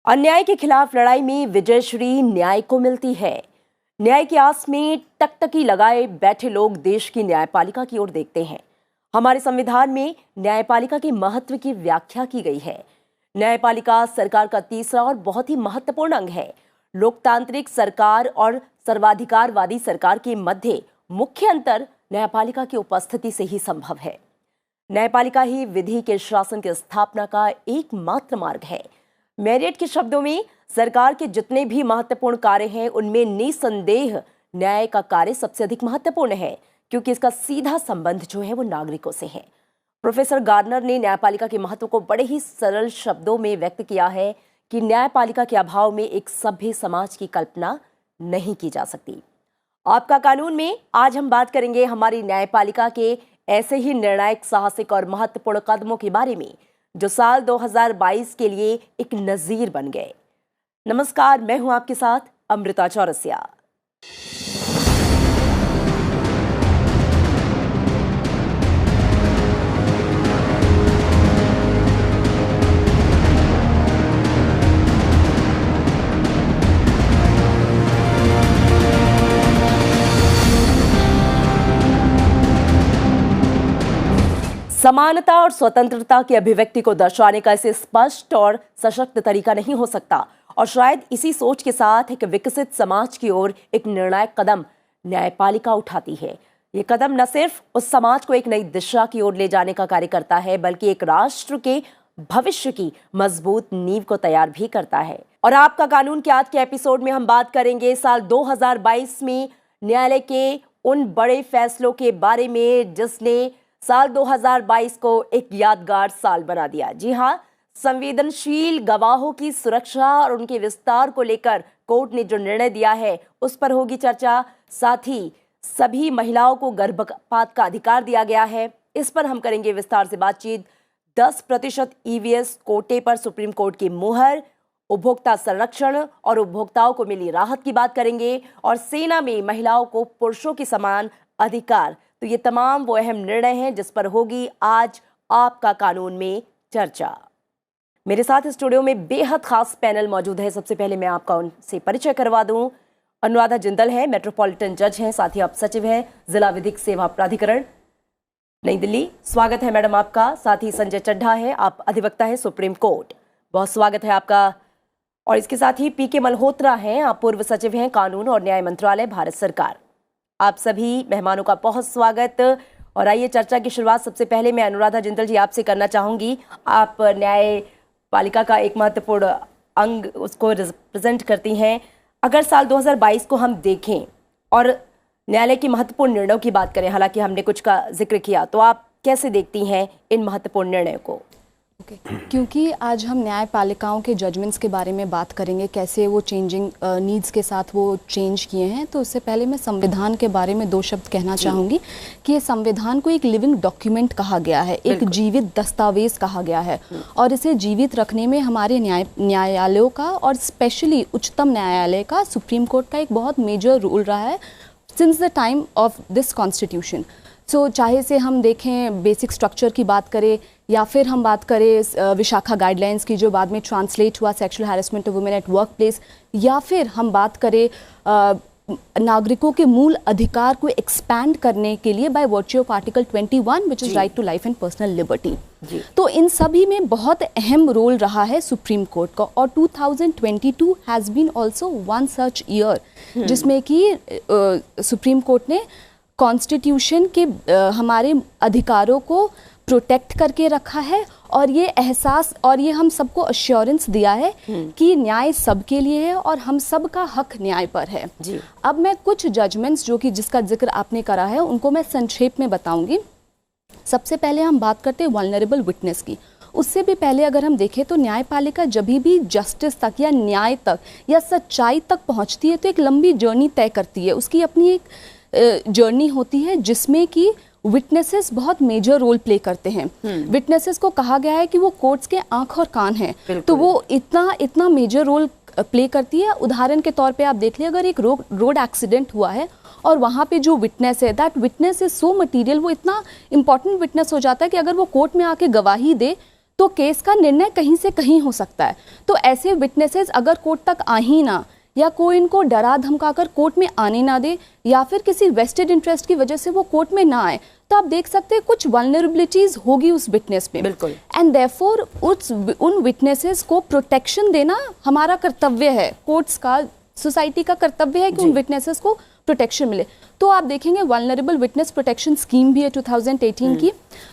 अन्याय के खिलाफ लड़ाई में विजयश्री न्याय को मिलती है। न्याय की आस में टकटकी लगाए बैठे लोग देश की न्यायपालिका की ओर देखते हैं। हमारे संविधान में न्यायपालिका के महत्व की व्याख्या की गई है। न्यायपालिका सरकार का तीसरा और बहुत ही महत्वपूर्ण अंग है। लोकतांत्रिक सरकार और सर्वाधिकारवादी सरकार के मध्य मुख्य अंतर न्यायपालिका की उपस्थिति से ही संभव है। न्यायपालिका ही विधि के शासन की स्थापना का एकमात्र मार्ग है। मैरियट के शब्दों में सरकार के जितने भी महत्वपूर्ण कार्य हैं उनमें निसंदेह न्याय का कार्य सबसे अधिक महत्वपूर्ण है, क्योंकि इसका सीधा संबंध जो है वो नागरिकों से है। प्रोफेसर गार्नर ने न्यायपालिका के महत्व को बड़े ही सरल शब्दों में व्यक्त किया है कि न्यायपालिका के अभाव में एक सभ्य समाज की कल्पना नहीं की जा सकती। आपका कानून में आज हम बात करेंगे हमारी न्यायपालिका के ऐसे ही निर्णायक, साहसिक और महत्वपूर्ण कदमों के बारे में जो साल 2022 के लिए एक नजीर बन गए। नमस्कार, मैं हूं आपके साथ अमृता चौरसिया। समानता और स्वतंत्रता की अभिव्यक्ति को दर्शाने का इसे स्पष्ट और सशक्त तरीका नहीं हो सकता, और शायद इसी सोच के साथ एक विकसित समाज की ओर एक निर्णायक कदम न्यायपालिका उठाती है। ये कदम न सिर्फ उस समाज को एक नई दिशा की ओर ले जाने का कार्य करता है, बल्कि एक राष्ट्र के भविष्य की मजबूत नींव को तैयार भी करता है। और आपका कानून के आज के एपिसोड में हम बात करेंगे साल 2022 में न्यायालय के उन बड़े फैसलों के बारे में जिसने साल 2022 को एक यादगार साल बना दिया। जी हाँ, संवेदनशील गवाहों की सुरक्षा और उनके विस्तार को लेकर कोर्ट ने जो निर्णय दिया है उस पर होगी चर्चा। साथ ही सभी महिलाओं को गर्भपात का अधिकार दिया गया है, इस पर हम करेंगे विस्तार से बातचीत। 10% ईवीएस कोटे पर सुप्रीम कोर्ट की मुहर, उपभोक्ता संरक्षण और उपभोक्ताओं को मिली राहत की बात करेंगे, और सेना में महिलाओं को पुरुषों के समान अधिकार। तो ये तमाम वो अहम निर्णय हैं जिस पर होगी आज आपका कानून में चर्चा। मेरे साथ स्टूडियो में बेहद खास पैनल मौजूद है। सबसे पहले मैं आपका उनसे परिचय करवा दूं। अनुराधा जिंदल है, मेट्रोपॉलिटन जज हैं, साथ ही आप सचिव हैं जिला विधिक सेवा प्राधिकरण नई दिल्ली। स्वागत है मैडम आपका। साथ ही संजय चड्ढा है, आप अधिवक्ता हैं सुप्रीम कोर्ट, बहुत स्वागत है आपका। और इसके साथ ही पीके मल्होत्रा हैं, आप पूर्व सचिव हैं कानून और न्याय मंत्रालय, भारत सरकार। आप सभी मेहमानों का बहुत स्वागत। और आइए चर्चा की शुरुआत सबसे पहले मैं अनुराधा जिंदल जी आपसे करना चाहूंगी। आप न्यायपालिका का एक महत्वपूर्ण अंग उसको रिप्रेजेंट करती हैं। अगर साल 2022 को हम देखें और न्यायालय की महत्वपूर्ण निर्णयों की बात करें, हालांकि हमने कुछ का जिक्र किया, तो आप कैसे देखती हैं इन महत्वपूर्ण निर्णयों को? क्योंकि आज हम न्यायपालिकाओं के जजमेंट्स के बारे में बात करेंगे, कैसे वो चेंजिंग नीड्स के साथ वो चेंज किए हैं, तो उससे पहले मैं संविधान के बारे में 2 शब्द कहना चाहूँगी कि ये संविधान को एक लिविंग डॉक्यूमेंट कहा गया है, एक जीवित दस्तावेज कहा गया है। और इसे जीवित रखने में हमारे न्यायालयों का और स्पेशली उच्चतम न्यायालय का, सुप्रीम कोर्ट का एक बहुत मेजर रोल रहा है since the time of this constitution. So चाहे से हम देखें बेसिक स्ट्रक्चर की बात करें, या फिर हम बात करें विशाखा गाइडलाइंस की जो बाद में ट्रांसलेट हुआ sexual harassment of women at work place, या फिर हम बात करें नागरिकों के मूल अधिकार को एक्सपैंड करने के लिए by virtue of article 21 which is right to life and personal liberty. तो इन सभी में बहुत अहम रोल रहा है सुप्रीम कोर्ट का। और 2022 has been also one such year जिसमें कि सुप्रीम कोर्ट ने कॉन्स्टिट्यूशन के हमारे अधिकारों को प्रोटेक्ट करके रखा है, और ये एहसास और ये हम सबको अश्योरेंस दिया है कि न्याय सबके लिए है और हम सब का हक न्याय पर है। अब मैं कुछ जजमेंट्स जो कि जिसका जिक्र आपने करा है उनको मैं संक्षेप में बताऊंगी। सबसे पहले हम बात करते हैं वल्नरेबल विटनेस की। उससे भी पहले अगर हम देखें तो न्यायपालिका जब भी जस्टिस तक या न्याय तक या सच्चाई तक पहुँचती है तो एक लंबी जर्नी तय करती है। उसकी अपनी एक जर्नी होती है जिसमें कि विटनेसेस बहुत मेजर रोल प्ले करते हैं। विटनेसेस को कहा गया है कि वो कोर्ट्स के आंख और कान हैं, तो वो इतना मेजर रोल प्ले करती है। उदाहरण के तौर पे आप देख लिए, अगर एक रोड एक्सीडेंट हुआ है और वहाँ पे जो विटनेस है, that witness is so material, वो इतना इंपॉर्टेंट विटनेस हो जाता है कि अगर वो कोर्ट में आके गवाही दे तो केस का निर्णय कहीं से कहीं हो सकता है। तो ऐसे विटनेसेस अगर कोर्ट तक आ ही ना, या कोई इनको डरा धमकाकर कोर्ट में आने ना दे, या फिर किसी वेस्टेड इंटरेस्ट की वजह से वो कोर्ट में ना आए, तो आप देख सकते हैं कुछ वल्नरेबिलिटीज होगी उस विटनेस में। बिल्कुल। एंड देयरफॉर उन विटनेसेस को प्रोटेक्शन देना हमारा कर्तव्य है, कोर्ट्स का, सोसाइटी का कर्तव्य है कि उन विटनेसेस को प्रोटेक्शन मिले। तो आप देखेंगे वल्नरेबल विटनेस प्रोटेक्शन स्कीम भी है 2018 की।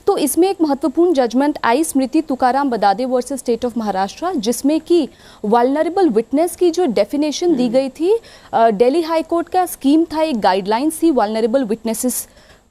तो इसमें एक महत्वपूर्ण जजमेंट आई Smriti Tukaram Badade versus state of Maharashtra, जिसमें कि वल्नरेबल विटनेस की जो डेफिनेशन दी गई थी, दिल्ली हाई कोर्ट का स्कीम था, एक गाइडलाइंस थी वल्नरेबल विटनेसेस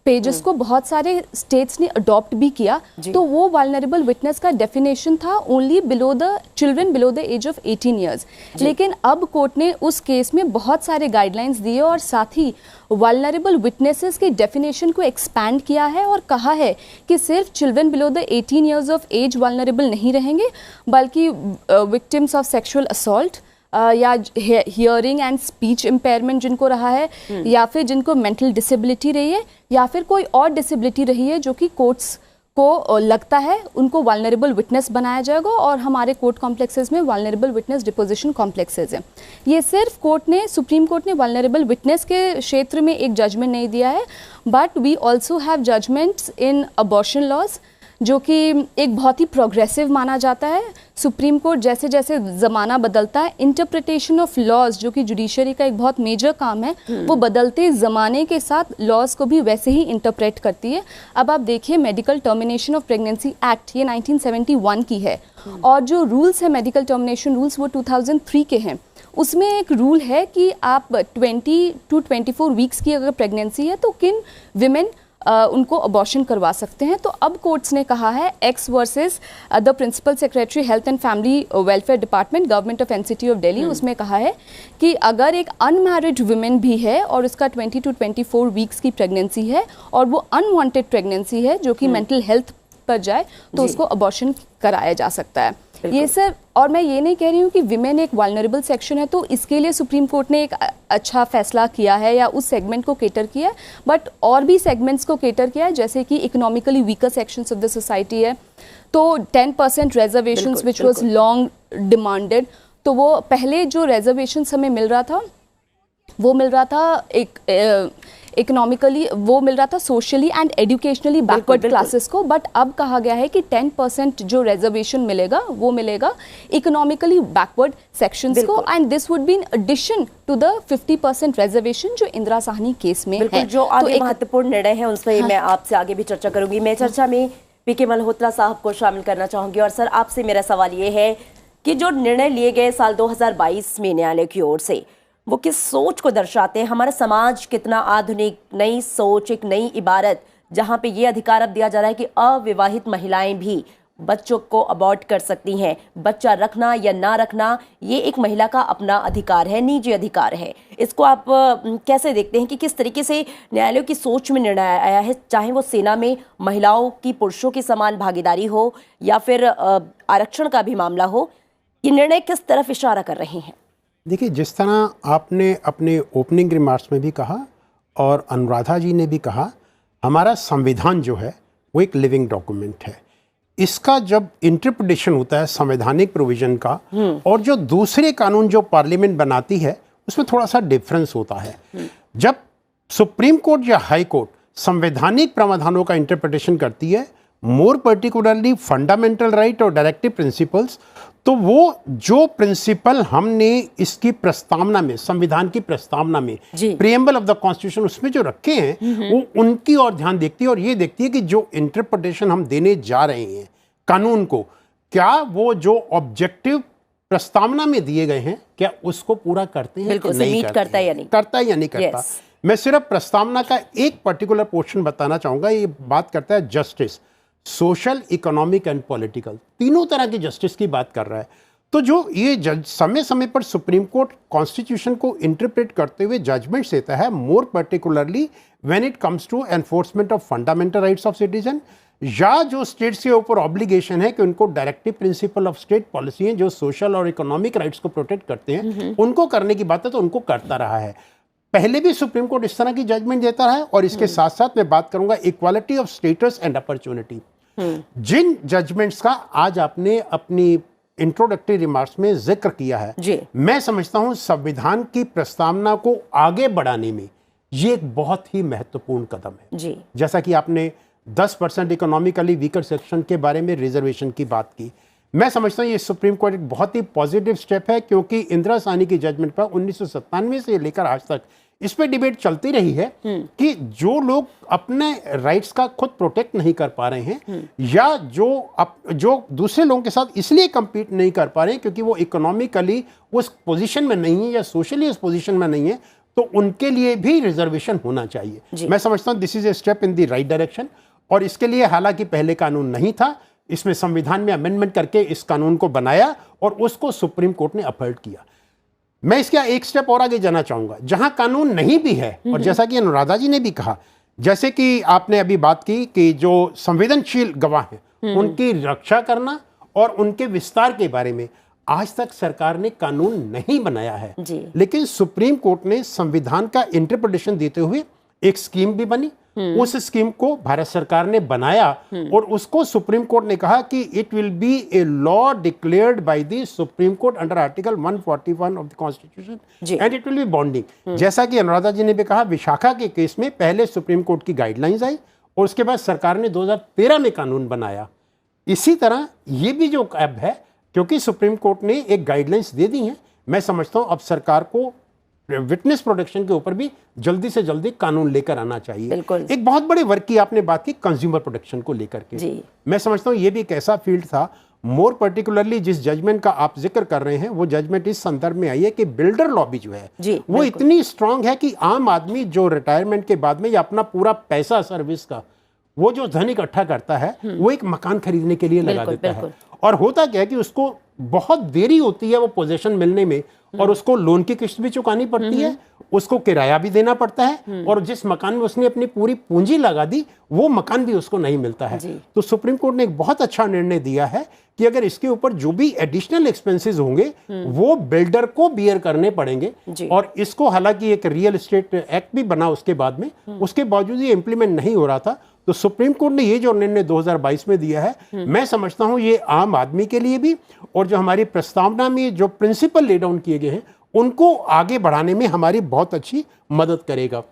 पे, जिसको बहुत सारे स्टेट्स ने अडॉप्ट भी किया। तो वो वल्नरेबल विटनेस का डेफिनेशन था only below the children below the age of 18 years. लेकिन अब कोर्ट ने उस केस में बहुत सारे गाइडलाइंस दिए और साथ ही वल्नरेबल विटनेसेस की डेफिनेशन को एक्सपैंड किया है और कहा है कि सिर्फ children below the 18 years of age vulnerable नहीं रहेंगे, बल्कि विक्टिम्स ऑफ सेक्सुअल असॉल्ट या हियरिंग एंड स्पीच इम्पेयरमेंट जिनको रहा है, या फिर जिनको मेंटल डिसेबिलिटी रही है, या फिर कोई और डिसेबिलिटी रही है जो कि कोर्ट्स को लगता है उनको वल्नरेबल विटनेस बनाया जाएगा। और हमारे कोर्ट कॉम्प्लेक्सेस में वल्नरेबल विटनेस डिपोजिशन कॉम्प्लेक्सेस हैं। ये सिर्फ सुप्रीम कोर्ट ने वल्नरेबल विटनेस के क्षेत्र में एक जजमेंट नहीं दिया है, but we also have judgments in abortion laws, जो कि एक बहुत ही प्रोग्रेसिव माना जाता है। सुप्रीम कोर्ट जैसे जैसे ज़माना बदलता है, इंटरप्रिटेशन ऑफ लॉज, जो कि जुडिशरी का एक बहुत मेजर काम है, वो बदलते ज़माने के साथ लॉज को भी वैसे ही इंटरप्रेट करती है। अब आप देखिए medical termination of pregnancy act, ये 1971 की है, और जो रूल्स है मेडिकल टर्मिनेशन रूल्स वो 2003 के हैं। उसमें एक रूल है कि आप 20 to 24 वीक्स की अगर प्रेगनेंसी है तो किन विमेन उनको अबॉर्शन करवा सकते हैं। तो अब कोर्ट्स ने कहा है, X versus the principal secretary health and family welfare department government of NCT of Delhi, उसमें कहा है कि अगर एक अनमैरिड वुमेन भी है और उसका 20 to 24 वीक्स की प्रेगनेंसी है और वो अनवांटेड प्रेगनेंसी है जो कि मेंटल हेल्थ पर जाए, तो उसको अबॉर्शन कराया जा सकता है। ये सर, और मैं ये नहीं कह रही हूँ कि विमेन एक वल्नरेबल सेक्शन है तो इसके लिए सुप्रीम कोर्ट ने एक अच्छा फैसला किया है या उस सेगमेंट को केटर किया है, बट और भी सेगमेंट्स को केटर किया है, जैसे कि economically weaker sections of the society है। तो 10% reservations which was long demanded, तो वो पहले जो रिजर्वेशंस हमें मिल रहा था वो मिल रहा था इकोनॉमिकली, वो मिल रहा था socially and educationally backward classes को, बट अब कहा गया है कि 10% जो रिजर्वेशन मिलेगा वो मिलेगा इकोनॉमिकली बैकवर्ड सेक्शंस को, and this would be in addition to the 50% reservation जो इंदिरा साहनी केस में है। जो आगे महत्वपूर्ण निर्णय है उन पर मैं आपसे आगे भी चर्चा करूंगी। मैं चर्चा में पीके मल्होत्रा साहब को शामिल करना चाहूंगी। और सर, आपसे मेरा सवाल ये है कि जो निर्णय लिए गए साल 2022 में न्यायालय की ओर से, वो किस सोच को दर्शाते हैं? हमारा समाज कितना आधुनिक, नई सोच, एक नई इबारत, जहां पे ये अधिकार अब दिया जा रहा है कि अविवाहित महिलाएं भी बच्चों को अबॉर्ट कर सकती हैं। बच्चा रखना या ना रखना ये एक महिला का अपना अधिकार है, निजी अधिकार है। इसको आप कैसे देखते हैं कि किस तरीके से न्यायालयों की सोच में निर्णय आया है, चाहे वो सेना में महिलाओं की पुरुषों की समान भागीदारी हो या फिर आरक्षण का भी मामला हो, ये निर्णय किस तरफ इशारा कर रहे हैं? देखिए, जिस तरह आपने अपने ओपनिंग रिमार्क्स में भी कहा और अनुराधा जी ने भी कहा, हमारा संविधान जो है वो एक लिविंग डॉक्यूमेंट है। इसका जब इंटरप्रिटेशन होता है संवैधानिक प्रोविजन का और जो दूसरे कानून जो पार्लियामेंट बनाती है उसमें थोड़ा सा डिफरेंस होता है। जब सुप्रीम कोर्ट या हाई कोर्ट संवैधानिक प्रावधानों का इंटरप्रिटेशन करती है, मोर पर्टिकुलरली फंडामेंटल राइट और डायरेक्टिव प्रिंसिपल्स, तो वो जो प्रिंसिपल हमने इसकी प्रस्तावना में, संविधान की प्रस्तावना में, प्रीएम्बल ऑफ द कॉन्स्टिट्यूशन, उसमें जो रखे हैं वो उनकी ओर ध्यान देखती है और ये देखती है कि जो इंटरप्रिटेशन हम देने जा रहे हैं कानून को, क्या वो जो ऑब्जेक्टिव प्रस्तावना में दिए गए हैं क्या उसको पूरा करते हैं, बिल्कुल नहीं करता है या नहीं करता। मैं सिर्फ प्रस्तावना का एक पर्टिकुलर पोर्शन बताना चाहूंगा। ये बात करता है justice, social, economic and political, तीनों तरह की जस्टिस की बात कर रहा है। तो जो ये जज समय समय पर सुप्रीम कोर्ट कॉन्स्टिट्यूशन को इंटरप्रेट करते हुए जजमेंट्स देता है, more particularly when it comes to enforcement of fundamental rights of citizen, या जो स्टेट्स के ऊपर ऑब्लिगेशन है कि उनको directive principle of state policy है जो सोशल और इकोनॉमिक राइट्स को प्रोटेक्ट करते हैं, उनको करने की बात है, तो उनको करता रहा है। पहले भी सुप्रीम कोर्ट इस तरह की जजमेंट देता रहा है। और इसके साथ साथ मैं बात करूंगा equality of status and opportunity. जिन जजमेंट्स का आज आपने अपनी इंट्रोडक्टरी रिमार्क्स में जिक्र किया है, जी। मैं समझता हूं संविधान की प्रस्तावना को आगे बढ़ाने में ये एक बहुत ही महत्वपूर्ण कदम है। जी। जैसा कि आपने 10% इकोनॉमिकली वीकर सेक्शन के बारे में रिजर्वेशन की बात की, मैं समझता हूं ये सुप्रीम कोर्ट एक बहुत ही पॉजिटिव स्टेप है, क्योंकि इंदिरा साहनी की जजमेंट पर 1997 से लेकर आज तक इस पे डिबेट चलती रही है कि जो लोग अपने राइट्स का खुद प्रोटेक्ट नहीं कर पा रहे हैं या जो दूसरे लोगों के साथ इसलिए compete नहीं कर पा रहे हैं क्योंकि वो इकोनॉमिकली उस पोजीशन में नहीं है या सोशली उस पोजीशन में नहीं है, तो उनके लिए भी रिजर्वेशन होना चाहिए। मैं समझता हूं this is a step in the right direction, और इसके लिए हालांकि पहले कानून नहीं था, इसमें संविधान में अमेंडमेंट करके इस कानून को बनाया और उसको सुप्रीम कोर्ट ने अपहोल्ड किया। मैं इसका एक स्टेप और आगे जाना चाहूंगा, जहां कानून नहीं भी है, और जैसा कि अनुराधा जी ने भी कहा, जैसे कि आपने अभी बात की कि जो संवेदनशील गवाह हैं उनकी रक्षा करना और उनके विस्तार के बारे में आज तक सरकार ने कानून नहीं बनाया है, लेकिन सुप्रीम कोर्ट ने संविधान का इंटरप्रिटेशन देते हुए एक स्कीम भी बनी। उस स्कीम को भारत सरकार ने बनाया और उसको सुप्रीम कोर्ट ने कहा कि it will be a law declared by the supreme court under article 141 of the constitution and it will be binding. जैसा कि अनुराधा जी ने भी कहा, विशाखा के केस में पहले सुप्रीम कोर्ट की गाइडलाइंस आई और उसके बाद सरकार ने 2013 में कानून बनाया। इसी तरह ये भी जो अब है, क्योंकि सुप्रीम कोर्ट ने एक गाइडलाइंस दे दी है, मैं समझता हूं अब सरकार को विटनेस प्रोटेक्शन के ऊपर भी जल्दी से जल्दी कानून लेकर आना चाहिए। एक बहुत बड़े वर्क की आपने बात की कंज्यूमर प्रोटेक्शन को लेकर के, मैं समझता हूं ये भी एक ऐसा फील्ड था, मोर पर्टिकुलरली जिस जजमेंट का आप जिक्र कर रहे हैं वो जजमेंट इस संदर्भ में आई है कि बिल्डर लॉबी जो है वो इतनी स्ट्रांग है कि आम आदमी जो रिटायरमेंट के बाद में या अपना पूरा पैसा सर्विस का वो जो धन इकट्ठा करता है वो एक मकान खरीदने के लिए लगा देता है, और होता क्या है कि उसको बहुत देरी होती है वो पोजीशन मिलने में, और उसको लोन की किस्त भी चुकानी पड़ती है, उसको किराया भी देना पड़ता है, और जिस मकान में उसने अपनी पूरी पूंजी लगा दी वो मकान भी उसको नहीं मिलता है। तो सुप्रीम कोर्ट ने एक बहुत अच्छा निर्णय दिया है कि अगर इसके ऊपर जो भी एडिशनल एक्सपेंसेस होंगे वो बिल्डर को बियर करने पड़ेंगे, और इसको हालांकि एक रियल एस्टेट एक्ट भी बना उसके बाद में, उसके बावजूद ये इंप्लीमेंट नहीं हो रहा था। तो सुप्रीम कोर्ट ने ये जो निर्णय 2022 में दिया है, मैं समझता हूं ये आम आदमी के लिए भी, और जो हमारी प्रस्तावना में जो प्रिंसिपल ले डाउन किए गए हैं उनको आगे बढ़ाने में हमारी बहुत अच्छी मदद करेगा।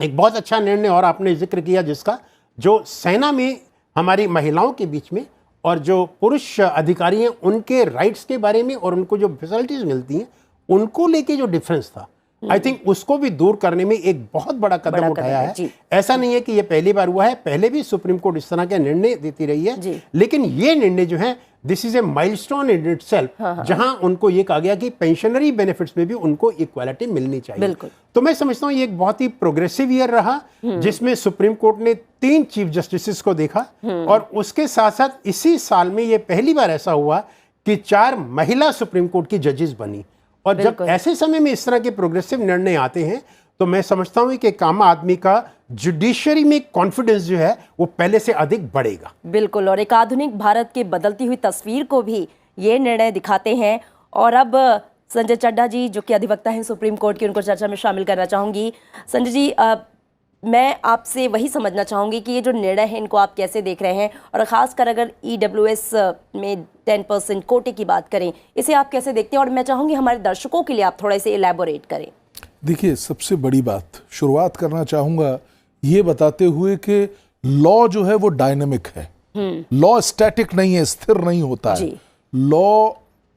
एक बहुत अच्छा निर्णय और आपने जिक्र किया जिसका, जो सेना में हमारी महिलाओं के बीच में और जो पुरुष अधिकारी हैं उनके राइट्स के बारे में और उनको जो फैसिलिटीज मिलती हैं उनको लेके जो डिफरेंस था, आई थिंक उसको भी दूर करने में एक बहुत बड़ा कदम उठाया है। ऐसा नहीं है कि ये पहली बार हुआ है, पहले भी सुप्रीम कोर्ट इस तरह के निर्णय देती रही है, लेकिन ये निर्णय जो है this is a milestone in itself, जहां उनको ये कहा गया कि पेंशनरी बेनिफिट्स में भी उनको इक्वालिटी मिलनी चाहिए। तो मैं समझता हूं ये एक बहुत ही प्रोग्रेसिव ईयर रहा, जिसमें सुप्रीम कोर्ट ने 3 चीफ जस्टिस को देखा, और उसके साथ साथ इसी साल में ये पहली बार ऐसा हुआ कि 4 महिला सुप्रीम कोर्ट की जजेस बनी। और जब ऐसे समय में इस तरह के प्रोग्रेसिव निर्णय आते हैं तो मैं समझता हूं कि एक आम आदमी का जुडिशरी में कॉन्फिडेंस जो है वो पहले से अधिक बढ़ेगा। बिल्कुल, और एक आधुनिक भारत की बदलती हुई तस्वीर को भी ये निर्णय दिखाते हैं। और अब संजय चड्ढा जी जो कि अधिवक्ता हैं सुप्रीम कोर्ट की, उनको चर्चा में शामिल करना चाहूंगी। संजय जी, मैं आपसे वही समझना चाहूँगी कि ये जो निर्णय है इनको आप कैसे देख रहे हैं, और ख़ासकर अगर EWS में 10% कोटे की बात करें, इसे आप कैसे देखते हैं? और मैं चाहूँगी हमारे दर्शकों के लिए आप थोड़ा इसे एलैबोरेट करें। देखिए, सबसे बड़ी बात शुरुआत करना चाहूँगा ये बताते हुए कि लॉ जो है वो डायनेमिक है। लॉ स्टैटिक नहीं है, स्थिर नहीं होता है। लॉ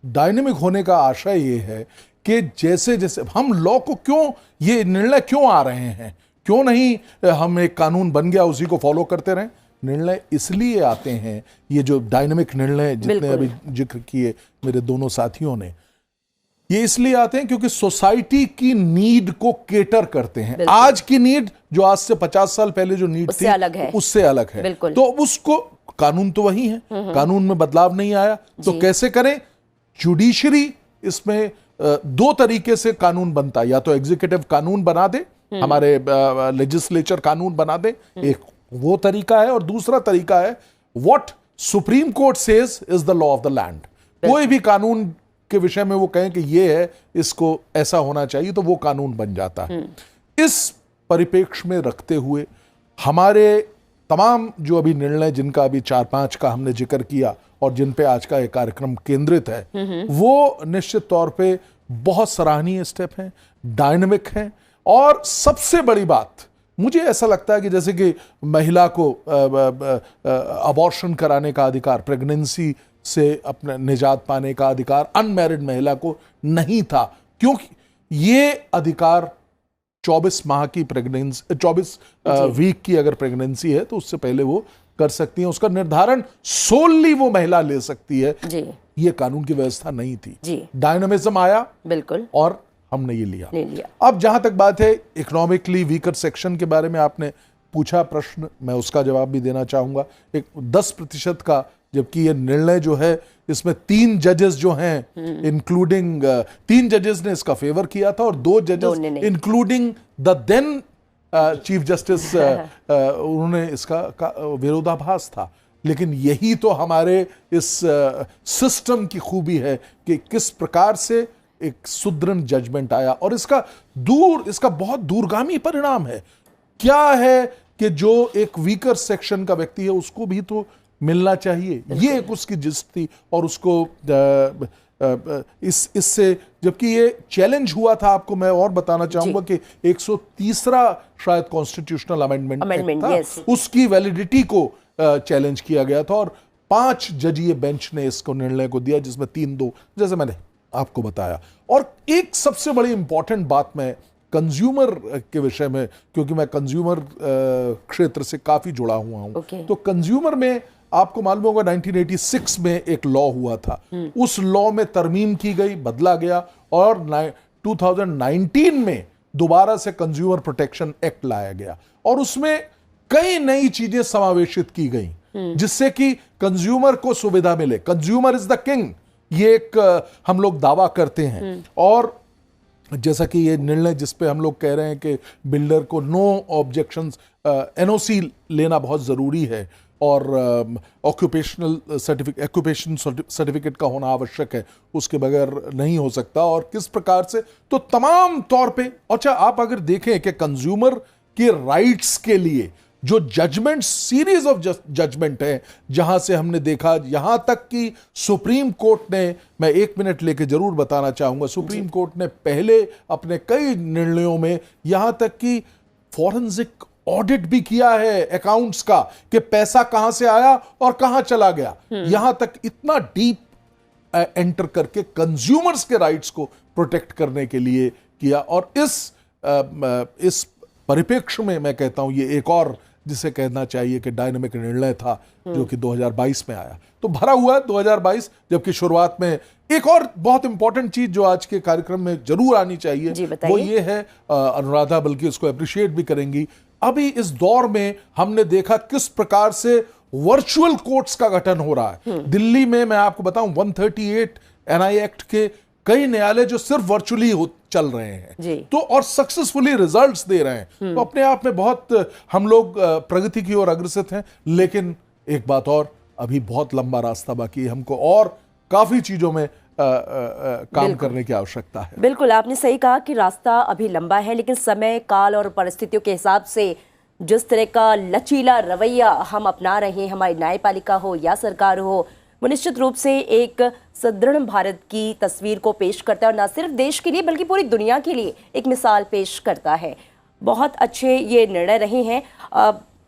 डायनेमिक होने का आशय ये है कि जैसे जैसे हम लॉ को क्यों, ये निर्णय क्यों आ रहे हैं, क्यों नहीं हम एक कानून बन गया उसी को फॉलो करते रहें। निर्णय इसलिए आते हैं, ये जो डायनेमिक निर्णय जितने अभी जिक्र किए मेरे दोनों साथियों ने, ये इसलिए आते हैं क्योंकि सोसाइटी की नीड को केटर करते हैं। आज की नीड जो आज से 50 साल पहले जो नीड थी उससे अलग है। तो उसको, कानून तो वही है, कानून में बदलाव नहीं आया, तो कैसे करें? जुडिशरी इसमें 2 तरीके से कानून बनता है, या तो एग्जीक्यूटिव कानून बना दे, हमारे लेजिस्लेचर कानून बना दे, एक वो तरीका है, और दूसरा तरीका है what supreme court says is the law of the land. कोई भी कानून के विषय में वो कहें कि ये है, इसको ऐसा होना चाहिए, तो वो कानून बन जाता है। इस परिप्रेक्ष्य में रखते हुए हमारे तमाम जो अभी निर्णय जिनका अभी 4-5 का हमने जिक्र किया और जिन पे आज का ये कार्यक्रम केंद्रित है, वो निश्चित तौर पे बहुत सराहनीय स्टेप हैं, डायनेमिक हैं। और सबसे बड़ी बात मुझे ऐसा लगता है कि जैसे कि महिला को अबॉर्शन कराने का अधिकार, प्रेगनेंसी से अपने निजात पाने का अधिकार अनमैरिड महिला को नहीं था, क्योंकि ये अधिकार 24 माह की प्रेगनेंसी, 24 वीक की अगर प्रेगनेंसी है तो उससे पहले वो कर सकती है। उसका निर्धारण सोलली वो महिला ले सकती है जी। ये कानून की व्यवस्था नहीं थी जी। डायनामिज्म आया बिल्कुल, और हमने ये लिया। ले लिया। अब जहां तक बात है इकोनॉमिकली वीकर सेक्शन के बारे में आपने पूछा प्रश्न, मैं उसका जवाब भी देना चाहूंगा। एक 10% का, जबकि ये निर्णय जो है इसमें 3 जजेस जो हैं इंक्लूडिंग 3 जजेस ने इसका फेवर किया था और 2 जजेस including the then chief justice उन्होंने इसका विरोधाभास था। लेकिन यही तो हमारे इस सिस्टम की खूबी है कि किस प्रकार से एक सुदृढ़ जजमेंट आया और इसका बहुत दूरगामी परिणाम है। क्या है कि जो एक वीकर सेक्शन का व्यक्ति है उसको भी तो मिलना चाहिए, ये एक उसकी जिद थी। और उसको इससे जबकि ये चैलेंज हुआ था, आपको मैं और बताना चाहूंगा कि 130वां शायद कॉन्स्टिट्यूशनल अमेंडमेंट था, उसकी वैलिडिटी को चैलेंज किया गया था और 5 जजीय बेंच ने इसको निर्णय को दिया, जिसमें 3-2 जैसे मैंने आपको बताया। और एक सबसे बड़ी इंपॉर्टेंट बात मैं कंज्यूमर के विषय में, क्योंकि मैं कंज्यूमर क्षेत्र से काफी जुड़ा हुआ हूं, तो कंज्यूमर में आपको मालूम होगा 1986 में एक लॉ हुआ था, उस लॉ में तरमीम की गई, बदला गया और 2019 में दोबारा से कंज्यूमर प्रोटेक्शन एक्ट लाया गया और उसमें कई नई चीजें समावेशित की गई जिससे कि कंज्यूमर को सुविधा मिले। कंज्यूमर इज द किंग, ये एक हम लोग दावा करते हैं। और जैसा कि ये निर्णय जिस पे हम लोग कह रहे हैं कि बिल्डर को नो ऑब्जेक्शंस, एनओसी लेना बहुत जरूरी है और ऑक्यूपेशन सर्टिफिकेट का होना आवश्यक है, उसके बगैर नहीं हो सकता। और किस प्रकार से तो तमाम तौर पे, अच्छा आप अगर देखें कि कंज्यूमर के राइट्स के लिए जो जजमेंट, सीरीज ऑफ जजमेंट है, जहां से हमने देखा यहां तक कि सुप्रीम कोर्ट ने, मैं 1 मिनट लेके जरूर बताना चाहूंगा, सुप्रीम कोर्ट ने पहले अपने कई निर्णयों में यहां तक कि फॉरेंसिक ऑडिट भी किया है अकाउंट्स का कि पैसा कहां से आया और कहां चला गया, यहां तक इतना डीप एंटर करके कंज्यूमर्स के राइट्स को प्रोटेक्ट करने के लिए किया। और इस परिप्रेक्ष्य में मैं कहता हूं ये एक और जिसे कहना चाहिए कि डायनामिक निर्णय था जो कि 2022 में आया। तो भरा हुआ 2022, जबकि शुरुआत में एक और बहुत इंपॉर्टेंट चीज जो आज के कार्यक्रम में जरूर आनी चाहिए वो ये है, अनुराधा बल्कि उसको अप्रिशिएट भी करेंगी, अभी इस दौर में हमने देखा किस प्रकार से वर्चुअल कोर्ट्स का गठन हो रहा है। दिल्ली में मैं आपको बताऊं 138 एनआई एक्ट के कई न्यायालय जो सिर्फ वर्चुअली चल रहे हैं तो और सक्सेसफुली रिजल्ट्स दे रहे हैं। तो अपने आप में बहुत हम लोग प्रगति की ओर अग्रसर हैं। लेकिन एक बात और, अभी बहुत लंबा रास्ता बाकी है, हमको और काफी चीजों में काम करने की आवश्यकता है। बिल्कुल, आपने सही कहा कि रास्ता अभी लंबा है, लेकिन समय, काल और परिस्थितियों के हिसाब से जिस तरह का लचीला रवैया हम अपना रहे हैं, हमारी न्यायपालिका हो या सरकार हो, वो निश्चित रूप से एक सुदृढ़ भारत की तस्वीर को पेश करता है और न सिर्फ देश के लिए बल्कि पूरी दुनिया के लिए एक मिसाल पेश करता है। बहुत अच्छे ये निर्णय रहे हैं।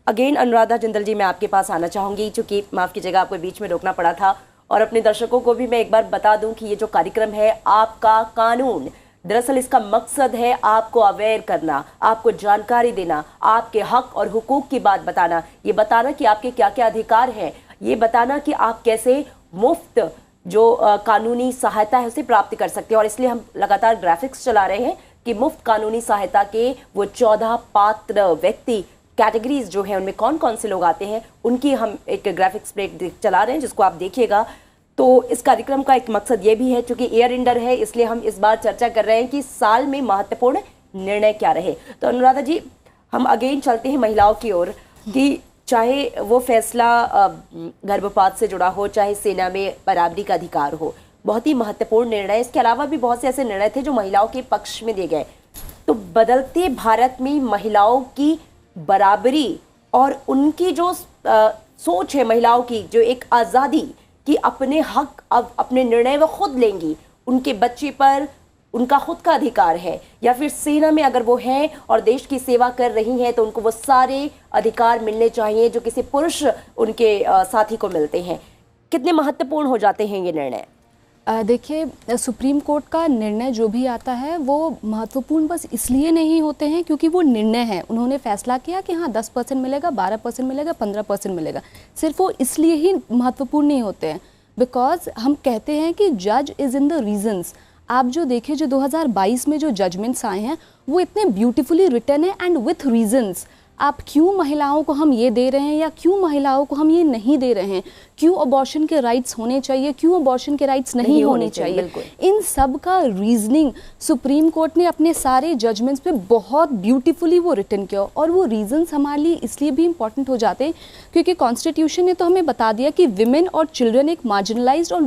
अगेन अनुराधा जिंदल जी, मैं आपके पास आना चाहूँगी, चूँकि माफ़ कीजिएगा आपको बीच में रोकना पड़ा था। और अपने दर्शकों को भी मैं एक बार बता दूं कि ये जो कार्यक्रम है आपका कानून, दरअसल इसका मकसद है आपको अवेयर करना, आपको जानकारी देना, आपके हक और हुकूक की बात बताना, ये बताना कि आपके क्या क्या अधिकार हैं, ये बताना कि आप कैसे मुफ्त जो कानूनी सहायता है उसे प्राप्त कर सकते हैं। और इसलिए हम लगातार ग्राफिक्स चला रहे हैं कि मुफ्त कानूनी सहायता के वो 14 पात्र व्यक्ति, कैटेगरीज जो है उनमें कौन कौन से लोग आते हैं, उनकी हम एक ग्राफिक्स ब्रेक चला रहे हैं जिसको आप देखिएगा। तो इस कार्यक्रम का एक मकसद ये भी है, चूंकि ईयर एंडर है इसलिए हम इस बार चर्चा कर रहे हैं कि साल में महत्वपूर्ण निर्णय क्या रहे। तो अनुराधा जी, हम अगेन चलते हैं महिलाओं की ओर कि चाहे वो फैसला गर्भपात से जुड़ा हो, चाहे सेना में बराबरी का अधिकार हो, बहुत ही महत्वपूर्ण निर्णय। इसके अलावा भी बहुत से ऐसे निर्णय थे जो महिलाओं के पक्ष में दिए गए। तो बदलते भारत में महिलाओं की बराबरी और उनकी जो सोच है महिलाओं की, जो एक आज़ादी कि अपने हक अब अपने निर्णय वो खुद लेंगी, उनके बच्चे पर उनका खुद का अधिकार है, या फिर सेना में अगर वो हैं और देश की सेवा कर रही हैं तो उनको वो सारे अधिकार मिलने चाहिए जो किसी पुरुष उनके साथी को मिलते हैं। कितने महत्वपूर्ण हो जाते हैं ये निर्णय? देखिए, सुप्रीम कोर्ट का निर्णय जो भी आता है वो महत्वपूर्ण बस इसलिए नहीं होते हैं क्योंकि वो निर्णय है। उन्होंने फैसला किया कि हाँ 10% मिलेगा, 12% मिलेगा, 15% मिलेगा, सिर्फ वो इसलिए ही महत्वपूर्ण नहीं होते हैं बिकॉज हम कहते हैं कि जज इज़ इन द रीजंस। आप जो देखें, जो 2022 में जो जजमेंट्स आए हैं वो इतने ब्यूटीफुली रिटन है एंड विथ रीजंस। आप क्यों महिलाओं को हम ये दे रहे हैं या क्यों महिलाओं को हम ये नहीं दे रहे हैं, क्यों अबॉर्शन के राइट्स होने चाहिए, क्यों अबॉर्शन के राइट्स नहीं होने चाहिए, इन सब का रीजनिंग सुप्रीम कोर्ट ने अपने सारे जजमेंट्स पे बहुत ब्यूटीफुली वो रिटन किया। और वो रीजंस हमारे लिए इसलिए भी इम्पॉर्टेंट हो जाते हैं क्योंकि कॉन्स्टिट्यूशन ने तो हमें बता दिया कि विमेन और चिल्ड्रन एक मार्जिनलाइज्ड और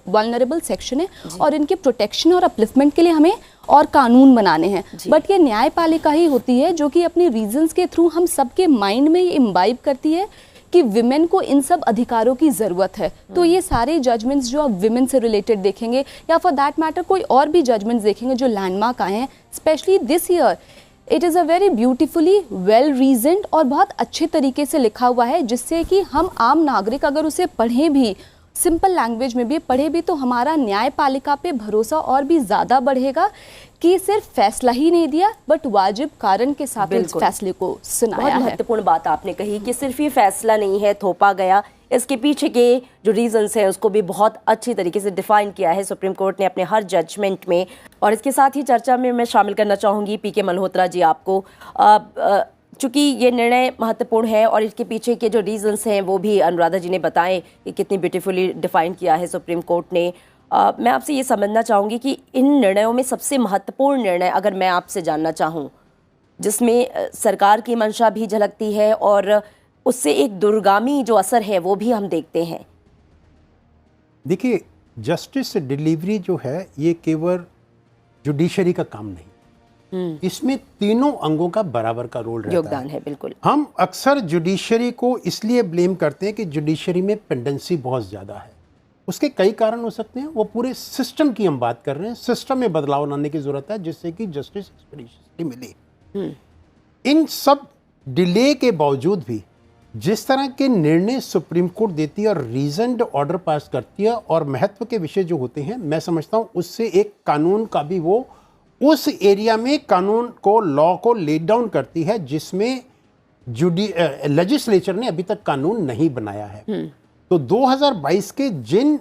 वल्नरेबल सेक्शन है और इनके प्रोटेक्शन और अपलिफ्टमेंट के लिए हमें और कानून बनाने हैं। बट ये न्यायपालिका ही होती है जो कि अपनी रीजंस के थ्रू हम सबके माइंड में ये इम्बाइब करती है कि विमेन को इन सब अधिकारों की ज़रूरत है। तो ये सारे जजमेंट्स जो आप विमेन से रिलेटेड देखेंगे या फॉर दैट मैटर कोई और भी जजमेंट्स देखेंगे जो लैंडमार्क आए हैं, specially this year, it is a very beautifully well reasoned और बहुत अच्छे तरीके से लिखा हुआ है जिससे कि हम आम नागरिक अगर उसे पढ़ें भी, सिंपल लैंग्वेज में भी पढ़े भी, तो हमारा न्यायपालिका पे भरोसा और भी ज़्यादा बढ़ेगा कि सिर्फ फैसला ही नहीं दिया बट वाजिब कारण के साथ इस फैसले को सुनाया है। बहुत महत्वपूर्ण बात आपने कही कि सिर्फ ये फैसला नहीं है थोपा गया, इसके पीछे के जो रीजंस हैं उसको भी बहुत अच्छी तरीके से डिफाइन किया है सुप्रीम कोर्ट ने अपने हर जजमेंट में। और इसके साथ ही चर्चा में मैं शामिल करना चाहूँगी पीके मल्होत्रा जी आपको, चूँकि ये निर्णय महत्वपूर्ण है और इसके पीछे के जो रीजंस हैं वो भी अनुराधा जी ने बताए कि कितनी ब्यूटीफुली डिफाइन किया है सुप्रीम कोर्ट ने। मैं आपसे ये समझना चाहूँगी कि इन निर्णयों में सबसे महत्वपूर्ण निर्णय अगर मैं आपसे जानना चाहूँ जिसमें सरकार की मंशा भी झलकती है और उससे एक दूरगामी जो असर है वो भी हम देखते हैं। देखिए, जस्टिस डिलीवरी जो है ये केवल जुडिशरी का काम नहीं, इसमें तीनों अंगों का बराबर का रोल रहता योगदान है। बिल्कुल, हम अक्सर जुडिशरी को इसलिए ब्लेम करते हैं कि जुडिशरी में पेंडेंसी बहुत ज़्यादा है। उसके कई कारण हो सकते हैं, वो पूरे सिस्टम की हम बात कर रहे हैं, सिस्टम में बदलाव लाने की ज़रूरत है जिससे कि जस्टिस एक्सपीडियंटली मिले। इन सब डिले के बावजूद भी जिस तरह के निर्णय सुप्रीम कोर्ट देती है और रीजन्ड ऑर्डर पास करती है और महत्व के विषय जो होते हैं, मैं समझता हूँ उससे एक कानून का भी वो उस एरिया में कानून को, लॉ को लेट डाउन करती है जिसमें लेजिस्लेचर ने अभी तक कानून नहीं बनाया है। तो 2022 के जिन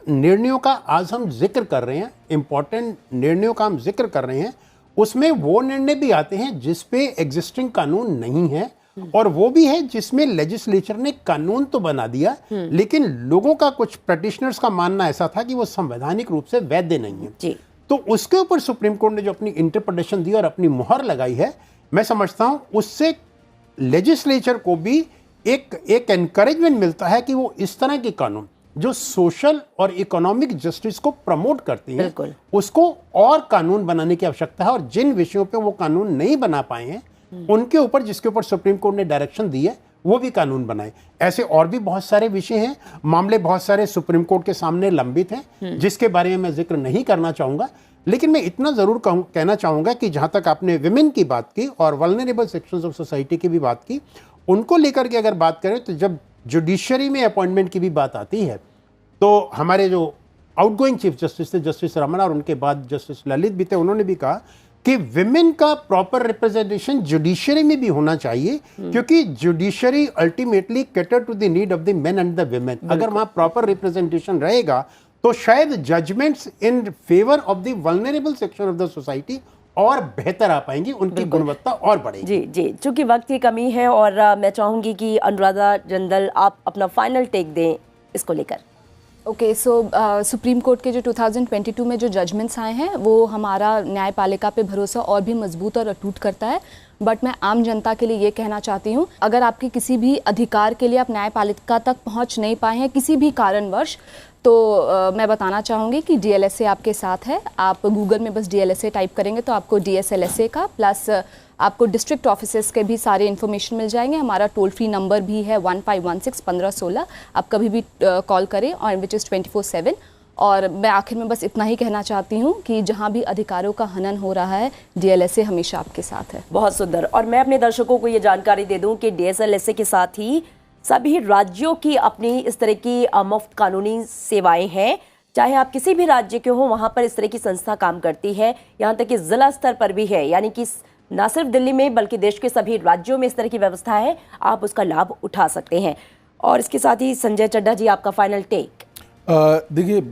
निर्णयों का आज हम जिक्र कर रहे हैं, इंपॉर्टेंट निर्णयों का हम जिक्र कर रहे हैं, उसमें वो निर्णय भी आते हैं जिस पे एग्जिस्टिंग कानून नहीं है और वो भी है जिसमें लेजिस्लेचर ने कानून तो बना दिया लेकिन लोगों का, कुछ प्रैक्टिशनर्स का मानना ऐसा था कि वो संवैधानिक रूप से वैध नहीं है जी। तो उसके ऊपर सुप्रीम कोर्ट ने जो अपनी इंटरप्रिटेशन दी और अपनी मुहर लगाई है, मैं समझता हूं उससे लेजिस्लेचर को भी एक एनकरेजमेंट मिलता है कि वो इस तरह के कानून जो सोशल और इकोनॉमिक जस्टिस को प्रमोट करती हैं, उसको और कानून बनाने की आवश्यकता है। और जिन विषयों पे वो कानून नहीं बना पाए हैं उनके ऊपर, जिसके ऊपर सुप्रीम कोर्ट ने डायरेक्शन दी है, वो भी कानून बनाए। ऐसे और भी बहुत सारे विषय हैं, मामले बहुत सारे सुप्रीम कोर्ट के सामने लंबित हैं जिसके बारे में मैं जिक्र नहीं करना चाहूँगा। लेकिन मैं इतना ज़रूर कहना चाहूँगा कि जहाँ तक आपने विमेन की बात की और वल्नरेबल सेक्शंस ऑफ सोसाइटी की भी बात की, उनको लेकर के अगर बात करें तो जब जुडिशरी में अपॉइंटमेंट की भी बात आती है तो हमारे जो आउटगोइंग चीफ जस्टिस थे, जस्टिस रमना, और उनके बाद जस्टिस ललित भी थे, उन्होंने भी कहा कि विमेन का प्रॉपर रिप्रेजेंटेशन जुडिशरी में भी होना चाहिए क्योंकि judiciary ultimately cater to the need of the men and the women. अगर वहाँ प्रॉपर रिप्रेजेंटेशन रहेगा तो शायद judgments in favour of the vulnerable section of the society और बेहतर आ पाएंगी, उनकी गुणवत्ता और बढ़ेगी। जी जी, चूंकि वक्त की कमी है और मैं चाहूंगी कि अनुराधा जंदल आप अपना फाइनल टेक दें इसको लेकर। ओके, सो सुप्रीम कोर्ट के जो 2022 में जो जजमेंट्स आए हैं वो हमारा न्यायपालिका पे भरोसा और भी मजबूत और अटूट करता है। बट मैं आम जनता के लिए ये कहना चाहती हूँ, अगर आपके किसी भी अधिकार के लिए आप न्यायपालिका तक पहुँच नहीं पाए हैं किसी भी कारणवश, तो मैं बताना चाहूँगी कि DLSA आपके साथ है। आप गूगल में बस DLSA टाइप करेंगे तो आपको DSLSA का प्लस आपको डिस्ट्रिक्ट ऑफिसेस के भी सारे इन्फॉर्मेशन मिल जाएंगे। हमारा टोल फ्री नंबर भी है 1516-1516, आप कभी भी कॉल करें, और विच इज़ 24/7। और मैं आखिर में बस इतना ही कहना चाहती हूँ कि जहाँ भी अधिकारों का हनन हो रहा है, DLSA हमेशा आपके साथ है। बहुत सुंदर। और मैं अपने दर्शकों को ये जानकारी दे दूं कि DSLSA के साथ ही सभी राज्यों की अपनी इस तरह की मुफ्त कानूनी सेवाएं हैं। चाहे आप किसी भी राज्य के हो, वहां पर इस तरह की संस्था काम करती है। यहाँ तक कि जिला स्तर पर भी है, यानी कि न सिर्फ दिल्ली में बल्कि देश के सभी राज्यों में इस तरह की व्यवस्था है, आप उसका लाभ उठा सकते हैं। और इसके साथ ही संजय चड्ढा जी, आपका फाइनल टेक। देखिए,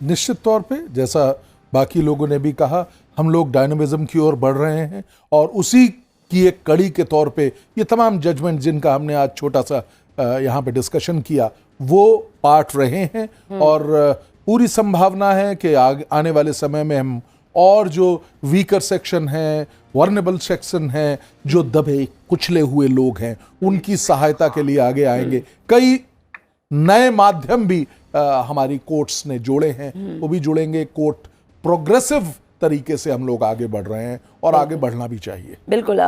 निश्चित तौर पे जैसा बाकी लोगों ने भी कहा, हम लोग डायनामिज्म की ओर बढ़ रहे हैं, और उसी की एक कड़ी के तौर पे ये तमाम जजमेंट जिनका हमने आज छोटा सा यहाँ पे डिस्कशन किया, वो पार्ट रहे हैं। और पूरी संभावना है कि आने वाले समय में हम और जो वीकर सेक्शन हैं, वर्नेबल सेक्शन हैं, जो दबे कुचले हुए लोग हैं, उनकी सहायता के लिए आगे आएंगे। कई नए माध्यम भी हमारी कोर्ट्स ने जोड़े हैं, वो भी जुड़ेंगे। कोर्ट प्रोग्रेसिव तरीके से हम लोग आगे बढ़ रहे हैं, और आगे बढ़ना भी चाहिए। बिल्कुल।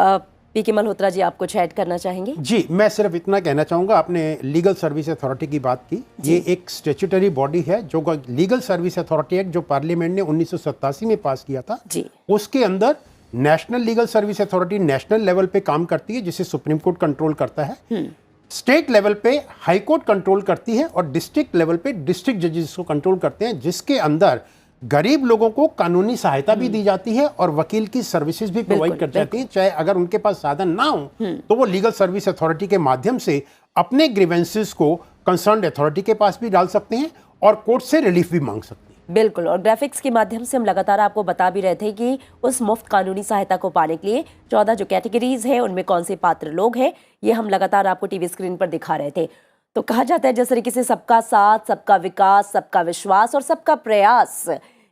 पीके मल्होत्रा जी, आप कुछ ऐड करना चाहेंगे? जी, मैं सिर्फ इतना कहना चाहूँगा, आपने लीगल सर्विस अथॉरिटी की बात की। ये एक स्टैट्यूटरी बॉडी है, जो लीगल सर्विस अथॉरिटी एक्ट जो पार्लियामेंट ने 1987 में पास किया था जी, उसके अंदर national legal service authority national level पे काम करती है, जिसे सुप्रीम कोर्ट कंट्रोल करता है। स्टेट लेवल पे हाई कोर्ट कंट्रोल करती है, और डिस्ट्रिक्ट लेवल पे डिस्ट्रिक्ट जजेस को कंट्रोल करते हैं, जिसके अंदर गरीब लोगों को कानूनी सहायता भी दी जाती है और वकील की सर्विसेज भी प्रोवाइड कर जाती है। चाहे अगर उनके पास साधन ना हो तो वो लीगल सर्विस अथॉरिटी के माध्यम से अपने ग्रीवेंसेस को कंसर्न्ड अथॉरिटी के पास भी डाल सकते हैं और कोर्ट से रिलीफ भी मांग सकते हैं। बिल्कुल। और ग्राफिक्स के माध्यम से हम लगातार आपको बता भी रहे थे कि उस मुफ्त कानूनी सहायता को पाने के लिए 14 जो कैटेगरीज हैं, उनमें कौन से पात्र लोग हैं, ये हम लगातार आपको टीवी स्क्रीन पर दिखा रहे थे। तो कहा जाता है जिस तरीके से सबका साथ, सबका विकास, सबका विश्वास और सबका प्रयास,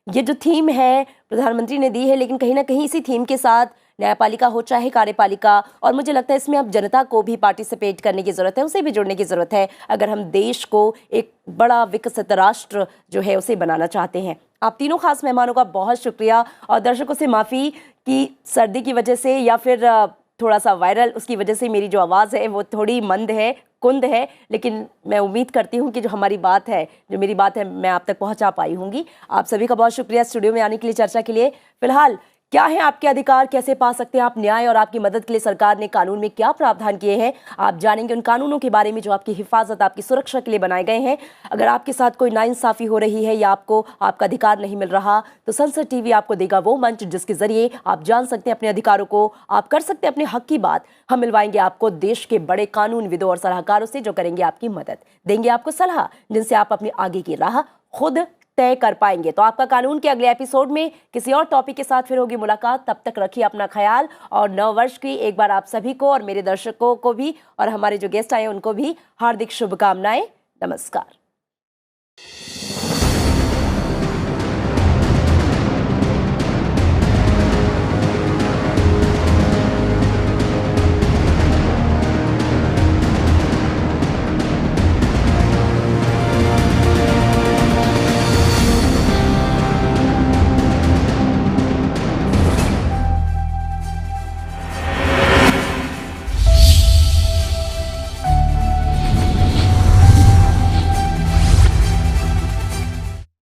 ये जो थीम है प्रधानमंत्री ने दी है, लेकिन कहीं ना कहीं इसी थीम के साथ न्यायपालिका हो चाहे कार्यपालिका, और मुझे लगता है इसमें अब जनता को भी पार्टिसिपेट करने की ज़रूरत है, उसे भी जुड़ने की ज़रूरत है, अगर हम देश को एक बड़ा विकसित राष्ट्र जो है उसे बनाना चाहते हैं। आप तीनों खास मेहमानों का बहुत शुक्रिया, और दर्शकों से माफ़ी कि सर्दी की वजह से या फिर थोड़ा सा वायरल उसकी वजह से मेरी जो आवाज़ है वो थोड़ी मंद है, कुंद है, लेकिन मैं उम्मीद करती हूँ कि जो हमारी बात है, जो मेरी बात है, मैं आप तक पहुँचा पाई होंगी। आप सभी का बहुत शुक्रिया स्टूडियो में आने के लिए, चर्चा के लिए। फिलहाल क्या है आपके अधिकार, कैसे पा सकते हैं आप न्याय, और आपकी मदद के लिए सरकार ने कानून में क्या प्रावधान किए हैं, आप जानेंगे उन कानूनों के बारे में जो आपकी हिफाजत, आपकी सुरक्षा के लिए बनाए गए हैं। अगर आपके साथ कोई नाइंसाफी हो रही है या आपको आपका अधिकार नहीं मिल रहा, तो संसद टीवी आपको देगा वो मंच जिसके जरिए आप जान सकते हैं अपने अधिकारों को, आप कर सकते हैं अपने हक की बात। हम मिलवाएंगे आपको देश के बड़े कानूनविदों और सलाहकारों से, जो करेंगे आपकी मदद, देंगे आपको सलाह, जिनसे आप अपनी आगे की राह खुद तय कर पाएंगे। तो आपका कानून के अगले एपिसोड में किसी और टॉपिक के साथ फिर होगी मुलाकात। तब तक रखिए अपना ख्याल, और नव वर्ष की एक बार आप सभी को और मेरे दर्शकों को भी और हमारे जो गेस्ट आए उनको भी हार्दिक शुभकामनाएं। नमस्कार।